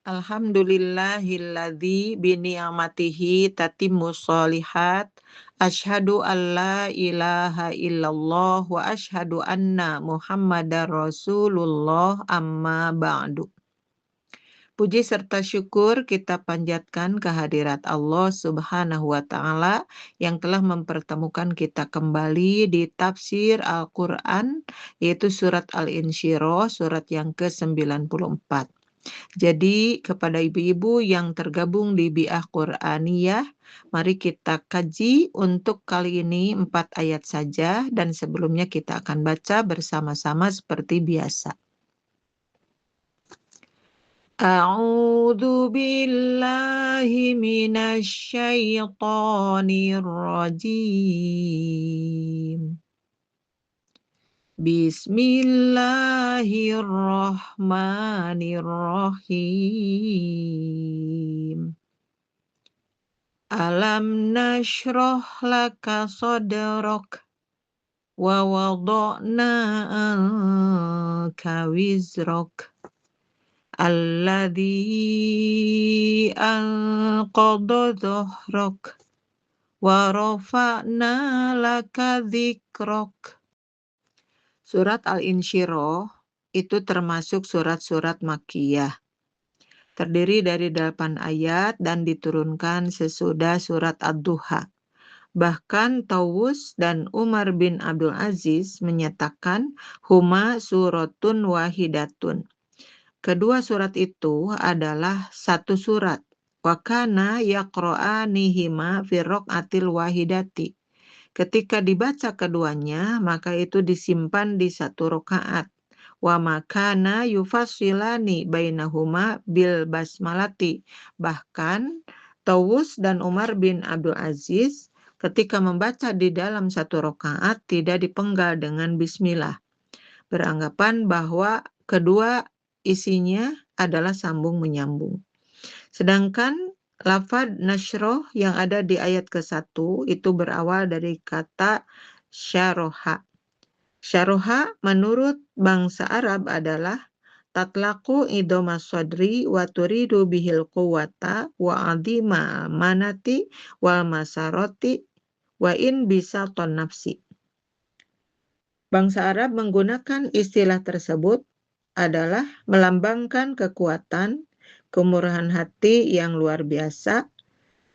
Alhamdulillahilladzi bini'amatihi tatimmus sholihat. Asyhadu an la ilaha illallah wa asyhadu anna Muhammadar Rasulullah amma ba'du. Puji serta syukur kita panjatkan kehadirat Allah Subhanahu wa Ta'ala yang telah mempertemukan kita kembali di tafsir Al-Quran, yaitu surat Al-Insyirah, surat yang ke-94. Jadi kepada ibu-ibu yang tergabung di Bi'ah Qur'aniyah, mari kita kaji untuk kali ini 4 ayat saja dan sebelumnya kita akan baca bersama-sama seperti biasa. A'udzu billahi minasy syaithanir rajim. Bismillahirrahmanirrahim. Alam nashroh laka sodrok wa wada'na anka wizrok alladhi anqadha dhahrok wa rafa'na laka dzikrok. Surat Al-Insyirah itu termasuk surat-surat Makkiyah. Terdiri dari 8 ayat dan diturunkan sesudah surat Ad-Duha. Bahkan Tawus dan Umar bin Abdul Aziz menyatakan huma suratun wahidatun. Kedua surat itu adalah satu surat. Wa kana yaqra'anihima fi raq'atil wahidati. Ketika dibaca keduanya, maka itu disimpan di satu rakaat. Wa makana yufassilani bainahuma bil basmalati. Bahkan Tawus dan Umar bin Abdul Aziz ketika membaca di dalam satu rakaat tidak dipenggal dengan bismillah. Beranggapan bahwa kedua isinya adalah sambung menyambung. Sedangkan lafaz nashroh yang ada di ayat ke-1 itu berawal dari kata syaroha. Syaroha menurut bangsa Arab adalah tatlaku idomas sodri wa turidu bihil quwata wa adhima manati wal masaroti wa in bisa ton nafsi. Bangsa Arab menggunakan istilah tersebut adalah melambangkan kekuatan, kemurahan hati yang luar biasa,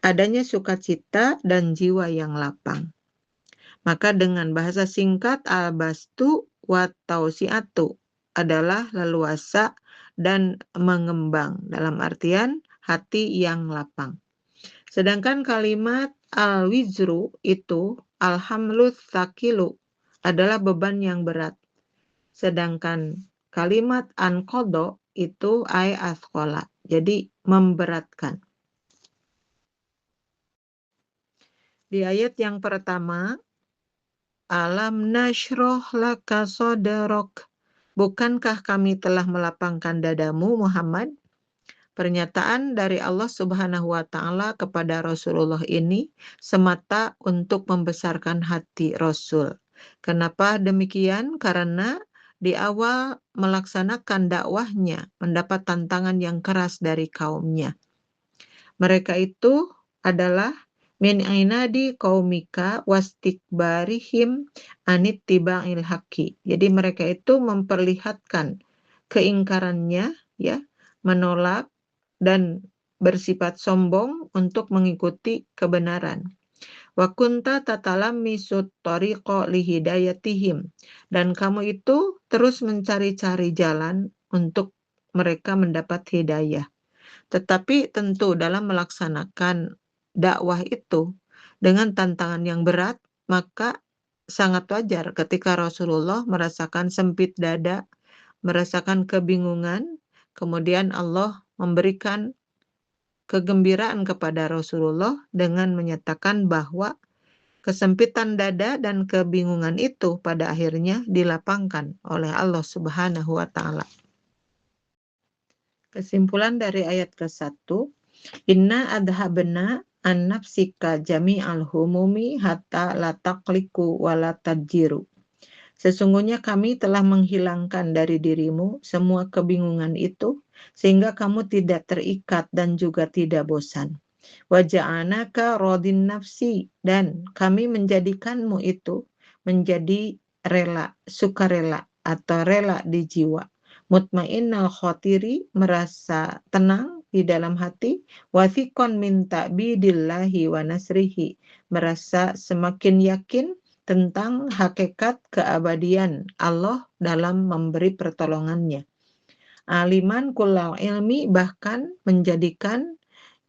adanya sukacita dan jiwa yang lapang. Maka dengan bahasa singkat al-bastu wa tausiatu adalah leluasa dan mengembang dalam artian hati yang lapang. Sedangkan kalimat al-wizru itu al-hamlus tsaqilu adalah beban yang berat. Sedangkan kalimat anqadha itu ay asqala, jadi memberatkan. Di ayat yang pertama, alam nashroh laka sodrok. Bukankah kami telah melapangkan dadamu Muhammad? Pernyataan dari Allah Subhanahu wa Ta'ala kepada Rasulullah ini semata untuk membesarkan hati Rasul. Kenapa demikian? Karena di awal melaksanakan dakwahnya mendapat tantangan yang keras dari kaumnya. Mereka itu adalah min ainadi qaumika wastikbarihim anittiba'il haqqi. Jadi mereka itu memperlihatkan keingkarannya, ya, menolak dan bersifat sombong untuk mengikuti kebenaran. Wa kunta tatalammisut tariqa lihidayatihim. Dan kamu itu terus mencari-cari jalan untuk mereka mendapat hidayah. Tetapi tentu dalam melaksanakan dakwah itu dengan tantangan yang berat, maka sangat wajar ketika Rasulullah merasakan sempit dada, merasakan kebingungan, kemudian Allah memberikan kegembiraan kepada Rasulullah dengan menyatakan bahwa kesempitan dada dan kebingungan itu pada akhirnya dilapangkan oleh Allah Subhanahu wa Ta'ala. Kesimpulan dari ayat ke-1, inna adhabna an nafsika jami'al humumi hatta la taqliku wa la tajiru. Sesungguhnya kami telah menghilangkan dari dirimu semua kebingungan itu, sehingga kamu tidak terikat dan juga tidak bosan. Wa ja'alnaka radin nafsi, dan kami menjadikanmu itu menjadi rela, sukarela atau rela di jiwa. Mutmainnal khotiri, merasa tenang di dalam hati. Wathiqon min ta'bidillahi wa nasrihi, merasa semakin yakin tentang hakikat keabadian Allah dalam memberi pertolongannya. Aliman kullal ilmi, bahkan menjadikan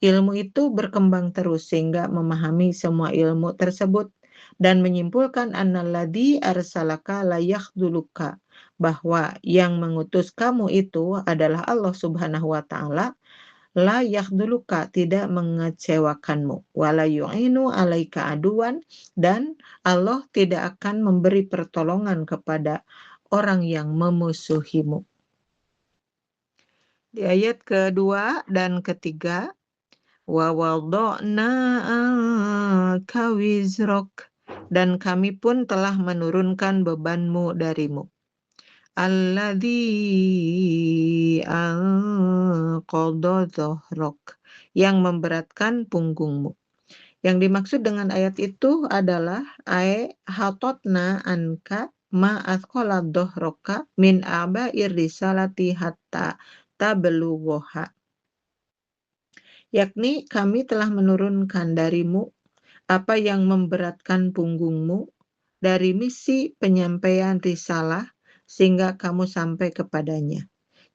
ilmu itu berkembang terus sehingga memahami semua ilmu tersebut dan menyimpulkan annalladzi arsalaka la yakhdhuluka, bahwa yang mengutus kamu itu adalah Allah Subhanahu wa taala, la yakhdhuluka, tidak mengecewakanmu, wala yu'inu alaika aduan, dan Allah tidak akan memberi pertolongan kepada orang yang memusuhimu. Di ayat kedua dan ketiga, wa wada'na anka wizrak, dan kami pun telah menurunkan bebanmu darimu. Alladzi anqadha dhahrak, yang memberatkan punggungmu. Yang dimaksud dengan ayat itu adalah hatotna anka ma athqala dhahraka min aba'ir risalati hatta tablughaha, yakni kami telah menurunkan darimu apa yang memberatkan punggungmu dari misi penyampaian risalah sehingga kamu sampai kepadanya.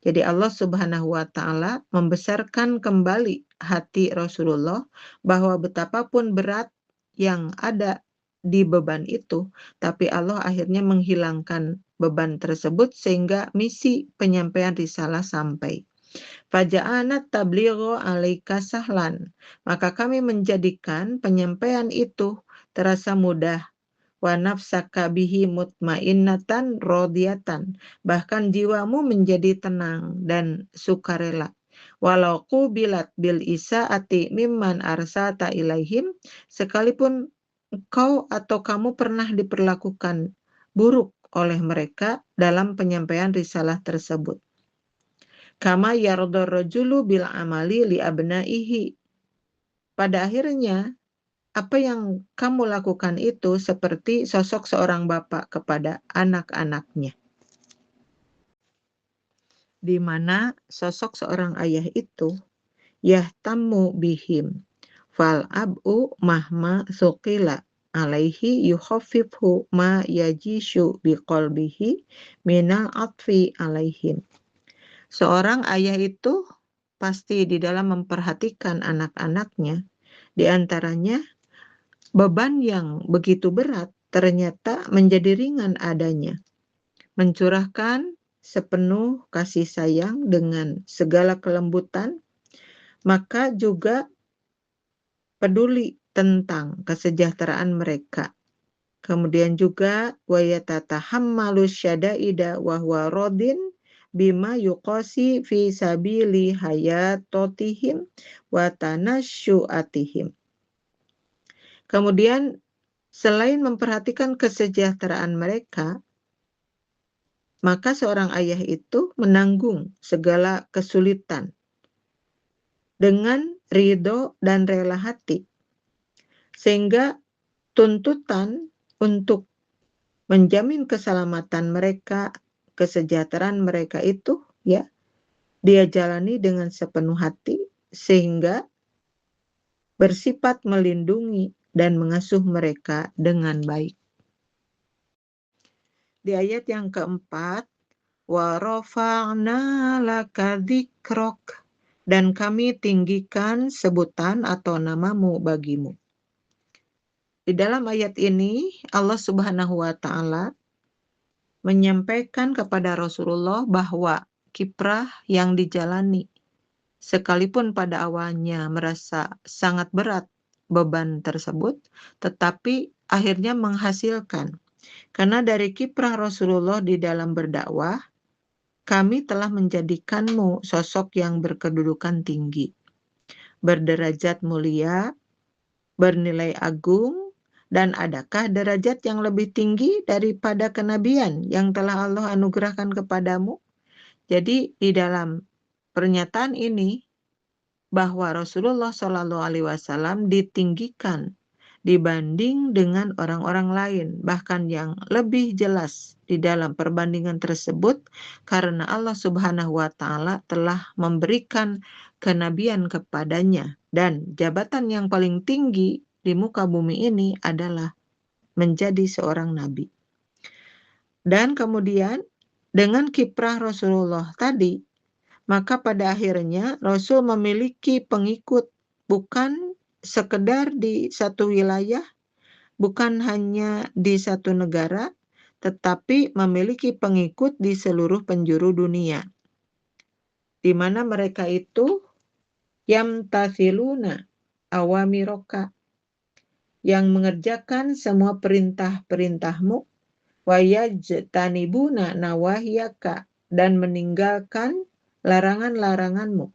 Jadi Allah Subhanahu wa taala membesarkan kembali hati Rasulullah bahwa betapapun berat yang ada di beban itu, tapi Allah akhirnya menghilangkan beban tersebut sehingga misi penyampaian risalah sampai. Faja'anat tablighu 'alaika sahlan, maka kami menjadikan penyampaian itu terasa mudah. Wa nafsaka bihi mutmainnatan radiyatan, bahkan jiwamu menjadi tenang dan sukarela. Walau qubilat bil isaati mimman arsata ilaihim, sekalipun engkau atau kamu pernah diperlakukan buruk oleh mereka dalam penyampaian risalah tersebut. Kama yardar rajulu bil amali li abnaihi, pada akhirnya apa yang kamu lakukan itu seperti sosok seorang bapak kepada anak-anaknya, di mana sosok seorang ayah itu yahtammu bihim, fal abu mahma suqila alaihi yukhafifhu ma yajishu biqalbihi minal atfi alaihim. Seorang ayah itu pasti di dalam memperhatikan anak-anaknya, di antaranya beban yang begitu berat ternyata menjadi ringan adanya. Mencurahkan sepenuh kasih sayang dengan segala kelembutan, maka juga peduli tentang kesejahteraan mereka. Kemudian juga wa yatatahammalu syada'ida wa huwa radin bima yuqasi fi sabili hayatotihim wa tanasyu'atihim. Kemudian selain memperhatikan kesejahteraan mereka, maka seorang ayah itu menanggung segala kesulitan dengan ridho dan rela hati, sehingga tuntutan untuk menjamin keselamatan mereka, kesejahteraan mereka itu ya dia jalani dengan sepenuh hati, sehingga bersifat melindungi dan mengasuh mereka dengan baik. Di ayat yang keempat, wa rafa'na laka dzikrok, dan kami tinggikan sebutan atau namamu bagimu. Di dalam ayat ini Allah Subhanahu wa taala menyampaikan kepada Rasulullah bahwa kiprah yang dijalani, sekalipun pada awalnya merasa sangat berat beban tersebut, tetapi akhirnya menghasilkan. Karena dari kiprah Rasulullah di dalam berdakwah, kami telah menjadikanmu sosok yang berkedudukan tinggi, berderajat mulia, bernilai agung, Dan adakah derajat yang lebih tinggi daripada kenabian yang telah Allah anugerahkan kepadamu? Jadi di dalam pernyataan ini bahwa Rasulullah Shallallahu Alaihi Wasallam ditinggikan dibanding dengan orang-orang lain, bahkan yang lebih jelas di dalam perbandingan tersebut karena Allah Subhanahu wa taala telah memberikan kenabian kepadanya dan jabatan yang paling tinggi di muka bumi ini adalah menjadi seorang nabi. Dan kemudian dengan kiprah Rasulullah tadi, maka pada akhirnya Rasul memiliki pengikut bukan sekedar di satu wilayah, bukan hanya di satu negara, tetapi memiliki pengikut di seluruh penjuru dunia. Di mana mereka itu yamtathiluna awamiroka, yang mengerjakan semua perintah-perintahmu, wa yajtanibuna nawahiyaka, dan meninggalkan larangan-laranganmu.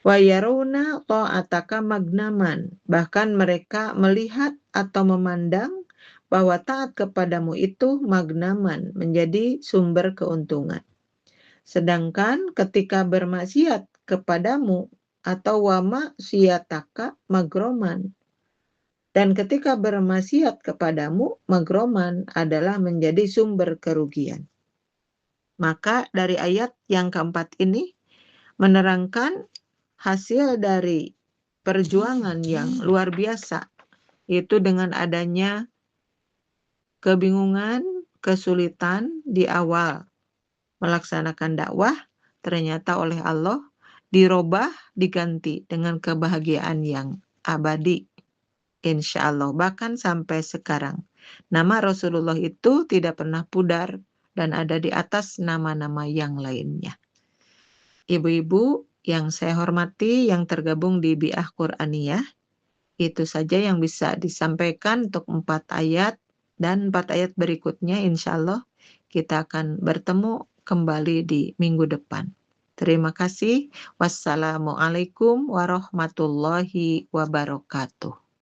Wa yarawna ta'ataka magnaman, bahkan mereka melihat atau memandang bahwa taat kepadamu itu magnaman, menjadi sumber keuntungan. Sedangkan ketika bermaksiat kepadamu atau wa maksiyataka magroman, dan ketika bermaksiat kepadamu magroman adalah menjadi sumber kerugian. Maka dari ayat yang keempat ini menerangkan hasil dari perjuangan yang luar biasa, yaitu dengan adanya kebingungan, kesulitan di awal melaksanakan dakwah, ternyata oleh Allah dirubah, diganti dengan kebahagiaan yang abadi, insya Allah, bahkan sampai sekarang. Nama Rasulullah itu tidak pernah pudar dan ada di atas nama-nama yang lainnya. Ibu-ibu yang saya hormati yang tergabung di Bi'ah Qur'aniyah, itu saja yang bisa disampaikan untuk 4 ayat, dan 4 ayat berikutnya insya Allah kita akan bertemu kembali di minggu depan. Terima kasih. Wassalamualaikum warahmatullahi wabarakatuh.